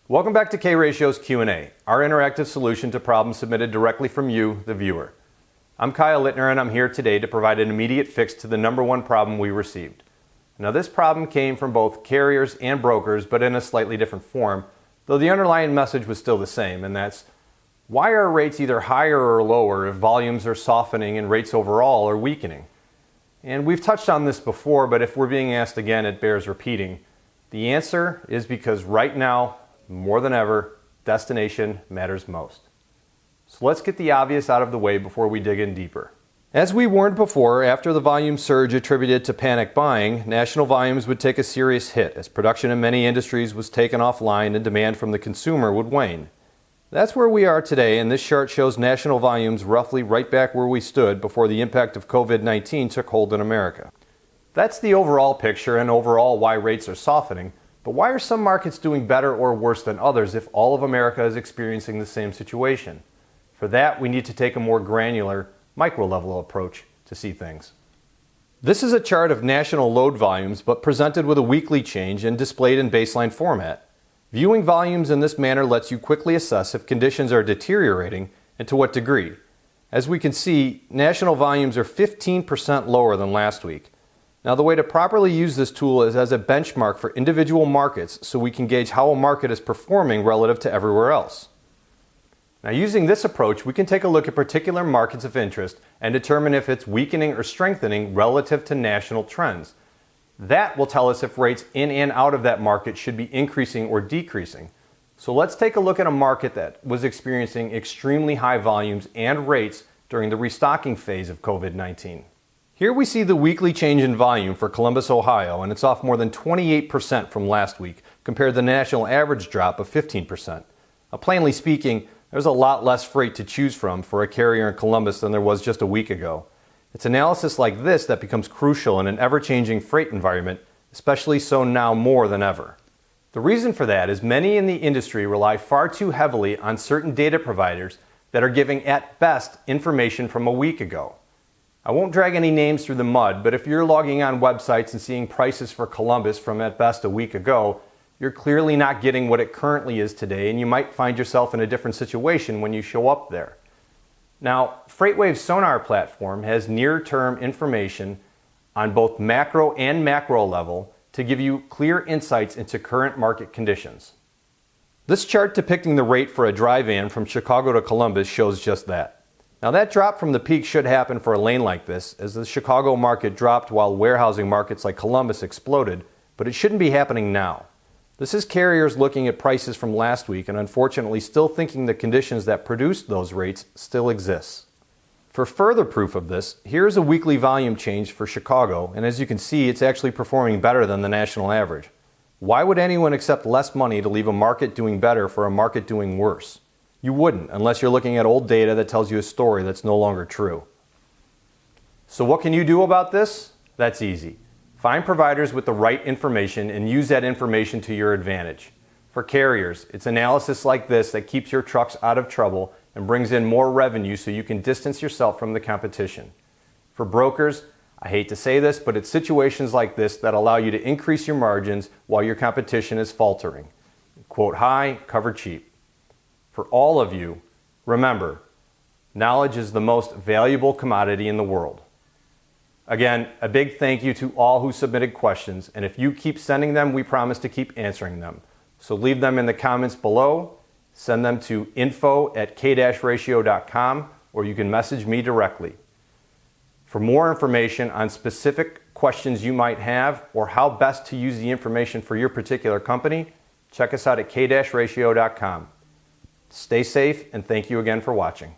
Welcome back to K-Ratio's Q&A, our interactive solution to problems submitted directly from you, the viewer. I'm Kyle Littner, and I'm here today to provide an immediate fix to the number one problem we received. Now, this problem came from both carriers and brokers, but in a slightly different form, though the underlying message was still the same, and that's, why are rates either higher or lower if volumes are softening and rates overall are weakening? And we've touched on this before, but if we're being asked again, it bears repeating. The answer is because right now, more than ever, destination matters most. So let's get the obvious out of the way before we dig in deeper. As we warned before, after the volume surge attributed to panic buying, national volumes would take a serious hit as production in many industries was taken offline and demand from the consumer would wane. That's where we are today, and this chart shows national volumes roughly right back where we stood before the impact of COVID-19 took hold in America. That's the overall picture and overall why rates are softening. But why are some markets doing better or worse than others if all of America is experiencing the same situation? For that, we need to take a more granular, micro-level approach to see things. This is a chart of national load volumes, but presented with a weekly change and displayed in baseline format. Viewing volumes in this manner lets you quickly assess if conditions are deteriorating and to what degree. As we can see, national volumes are 15% lower than last week. Now, the way to properly use this tool is as a benchmark for individual markets so we can gauge how a market is performing relative to everywhere else. Now, using this approach, we can take a look at particular markets of interest and determine if it's weakening or strengthening relative to national trends. That will tell us if rates in and out of that market should be increasing or decreasing. So let's take a look at a market that was experiencing extremely high volumes and rates during the restocking phase of COVID-19. Here we see the weekly change in volume for Columbus, Ohio, and it's off more than 28% from last week compared to the national average drop of 15%. Now, plainly speaking, there's a lot less freight to choose from for a carrier in Columbus than there was just a week ago. It's analysis like this that becomes crucial in an ever-changing freight environment, especially so now more than ever. The reason for that is many in the industry rely far too heavily on certain data providers that are giving at best information from a week ago. I won't drag any names through the mud, but if you're logging on websites and seeing prices for Columbus from at best a week ago, you're clearly not getting what it currently is today, and you might find yourself in a different situation when you show up there. Now, FreightWave's Sonar platform has near-term information on both macro and macro level to give you clear insights into current market conditions. This chart depicting the rate for a dry van from Chicago to Columbus shows just that. Now, that drop from the peak should happen for a lane like this, as the Chicago market dropped while warehousing markets like Columbus exploded, but it shouldn't be happening now. This is carriers looking at prices from last week and unfortunately still thinking the conditions that produced those rates still exist. For further proof of this, here's a weekly volume change for Chicago, and as you can see, it's actually performing better than the national average. Why would anyone accept less money to leave a market doing better for a market doing worse? You wouldn't, unless you're looking at old data that tells you a story that's no longer true. So what can you do about this? That's easy. Find providers with the right information and use that information to your advantage. For carriers, it's analysis like this that keeps your trucks out of trouble and brings in more revenue so you can distance yourself from the competition. For brokers, I hate to say this, but it's situations like this that allow you to increase your margins while your competition is faltering. Quote high, cover cheap. For all of you, remember, knowledge is the most valuable commodity in the world. Again, a big thank you to all who submitted questions, and if you keep sending them, we promise to keep answering them. So leave them in the comments below, send them to info@k-ratio.com, or you can message me directly. For more information on specific questions you might have or how best to use the information for your particular company, check us out at k-ratio.com. Stay safe, and thank you again for watching.